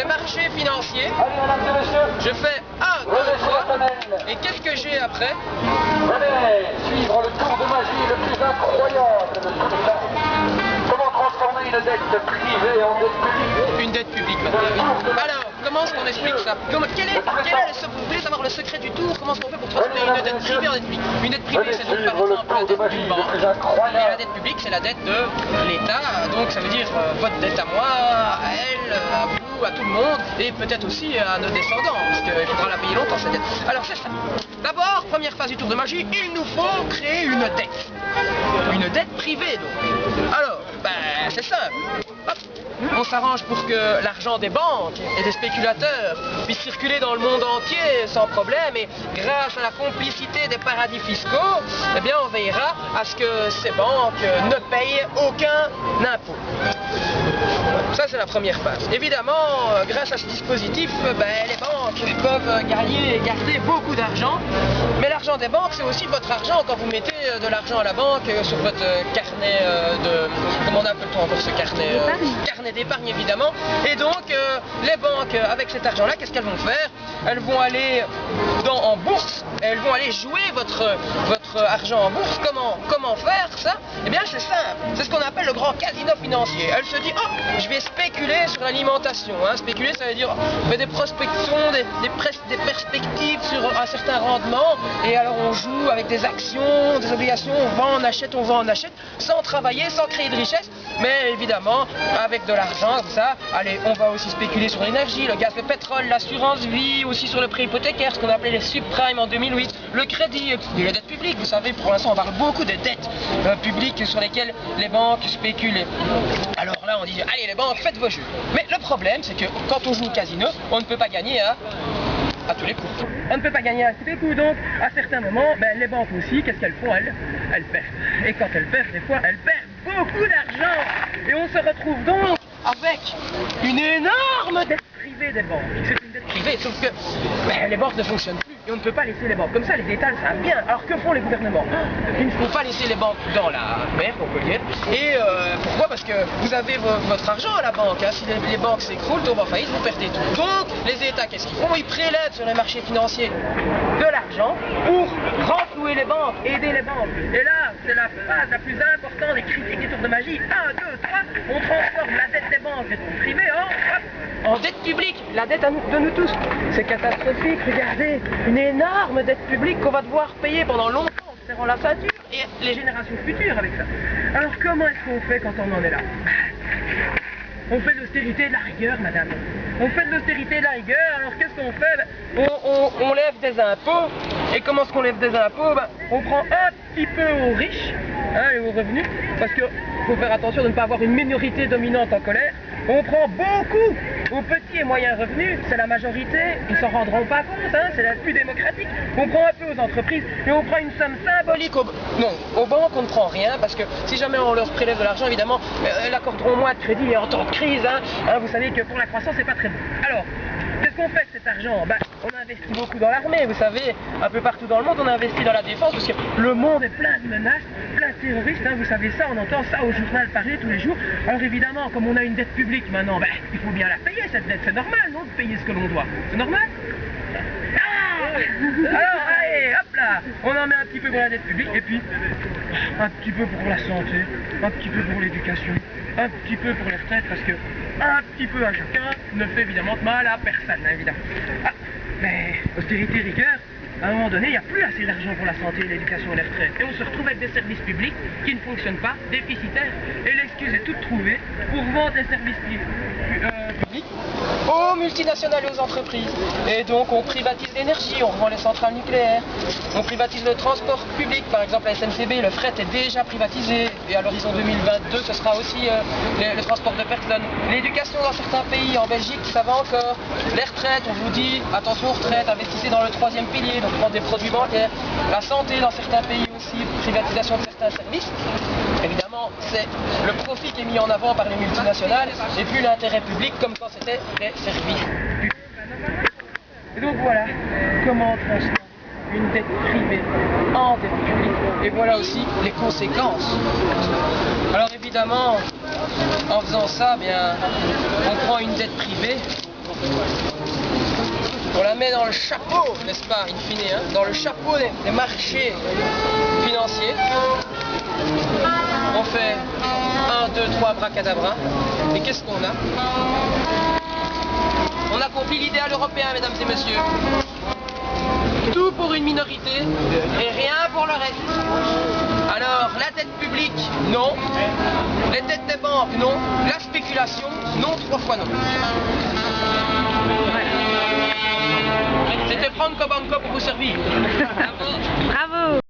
marché financier, je fais 1, 2, 3, et qu'est-ce que j'ai après? Venez suivre le tour de magie le plus incroyable de tous les temps. Comment transformer une dette privée en dette publique? Une dette publique maintenant. Alors, comment est-ce qu'on explique ça? Vous voulez savoir le secret du tour? Comment est-ce qu'on fait pour transformer une dette privée en dette publique? Une dette privée, c'est donc par exemple la dette d'une banque. Et la dette publique, c'est la dette de l'État. Donc ça veut dire votre dette à moi, à elle, à vous, à tout le monde, et peut-être aussi à nos descendants, parce qu'il faudra la payer longtemps cette dette. Alors c'est ça. D'abord, première phase du tour de magie, il nous faut créer une dette. Une dette privée donc. Alors, ben c'est simple. Hop. On s'arrange pour que l'argent des banques et des spéculateurs puisse circuler dans le monde entier sans problème, et grâce à la complicité des paradis fiscaux, eh bien on veillera à ce que ces banques ne payent aucun impôt. Ça c'est la première phase. Évidemment, grâce à ce dispositif, les banques peuvent garder beaucoup d'argent, mais l'argent des banques c'est aussi votre argent quand vous mettez de l'argent à la banque sur votre carnet comment on appelle-t-on encore ce carnet carnet d'épargne évidemment. Et donc les banques avec cet argent là, qu'est-ce qu'elles vont faire? Elles vont aller en bourse, elles vont aller jouer votre argent en bourse. Comment faire ça? Eh bien c'est simple, c'est ce qu'on appelle le grand casino financier. Elle se dit, oh, je vais spéculer sur l'alimentation, hein. Spéculer ça veut dire on fait des prospections, des perspectives sur un certain rendement, et alors on joue avec des actions, des obligations, on vend, on achète, sans travailler, sans créer de richesse, mais évidemment avec de l'argent comme ça. Allez, on va aussi spéculer sur l'énergie, le gaz, le pétrole, l'assurance vie, aussi sur le prêt hypothécaire, ce qu'on appelait les subprimes en 2008, le crédit et les dettes publiques. Vous savez, pour l'instant on parle beaucoup de dettes publiques sur lesquelles les banques spéculent. Alors là on dit, allez les banques, faites vos jeux. Mais le problème c'est que quand on joue au casino, on ne peut pas gagner à tous les coups. On ne peut pas gagner à tous les coups, donc à certains moments, les banques aussi, qu'est-ce qu'elles font? Elles perdent. Et quand elles perdent, des fois, elles perdent beaucoup d'argent. Et on se retrouve donc avec une énorme dette privée des banques. C'est une dette privée, sauf que les banques ne fonctionnent plus. Et on ne peut pas laisser les banques comme ça, les États le savent bien. Alors que font les gouvernements? Il ne faut pas laisser les banques dans la mer, on peut dire. Et pourquoi? Parce que vous avez votre argent à la banque, hein. Si les banques s'écroulent, tombent en faillite, vous perdez tout. Donc les États, qu'est-ce qu'ils font? Ils prélèvent sur les marchés financiers de l'argent pour renflouer les banques, aider les banques. Et là, c'est la phase la plus importante des critiques du tour de magie. 1, 2, 3, on transforme la dette des banques, dette privée, en dette publique, la dette de nous tous. C'est catastrophique, regardez, une énorme dette publique qu'on va devoir payer pendant longtemps en se serrant la ceinture, et les générations futures avec ça. Alors comment est-ce qu'on fait quand on en est là? On fait de l'austérité de la rigueur, madame. On fait de l'austérité de la rigueur, alors qu'est-ce qu'on fait? On lève des impôts, et comment est-ce qu'on lève des impôts? On prend un petit peu aux riches, hein, et aux revenus, parce qu'il faut faire attention de ne pas avoir une minorité dominante en colère. On prend beaucoup aux petits et moyens revenus, c'est la majorité, ils ne s'en rendront pas compte, hein, c'est la plus démocratique. On prend un peu aux entreprises, et on prend une somme symbolique aux banques, on ne prend rien, parce que si jamais on leur prélève de l'argent, évidemment, elles accorderont moins de crédit, et en temps de crise, vous savez que pour la croissance, c'est pas très bon. Alors, qu'est-ce qu'on fait avec cet argent? On investit beaucoup dans l'armée, vous savez, un peu partout dans le monde, on investit dans la défense, parce que le monde est plein de menaces, plein de terroristes, vous savez ça, on entend ça au journal parler tous les jours. Alors évidemment, comme on a une dette publique maintenant, il faut bien la payer cette dette, c'est normal, non, de payer ce que l'on doit, c'est normal? Alors allez, hop là, on en met un petit peu pour la dette publique, et puis un petit peu pour la santé, un petit peu pour l'éducation, un petit peu pour les retraites, parce que un petit peu à chacun ne fait évidemment de mal à personne, évidemment. Mais austérité, rigueur, à un moment donné, il n'y a plus assez d'argent pour la santé, l'éducation et les retraites. Et on se retrouve avec des services publics qui ne fonctionnent pas, déficitaires. Et l'excuse est toute trouvée pour vendre les services publics aux multinationales et aux entreprises. Et donc on privatise l'énergie, on revend les centrales nucléaires, on privatise le transport public, par exemple la SNCB, le fret est déjà privatisé, et à l'horizon 2022 ce sera aussi le transport de personnes. L'éducation dans certains pays, en Belgique ça va encore. Les retraites, on vous dit attention aux retraites, investissez dans le 3e pilier, donc prendre des produits bancaires. La santé dans certains pays aussi, privatisation de certains services. Évidemment, c'est le profit qui est mis en avant par les multinationales et plus l'intérêt public, comme quand c'était les services publics. Et donc voilà comment on transforme une dette privée en dette publique. Et voilà aussi les conséquences. Alors évidemment, en faisant ça, on prend une dette privée On la met dans le chapeau, n'est-ce pas, in fine, hein, dans le chapeau des marchés financiers. On fait 1, 2, 3 abracadabra. Et qu'est-ce qu'on a? On accomplit l'idéal européen, mesdames et messieurs. Tout pour une minorité et rien pour le reste. Alors, la dette publique, non. Les dettes des banques, non. La spéculation, non, 3 fois non. C'était Franco Banco pour vous servir. Bravo.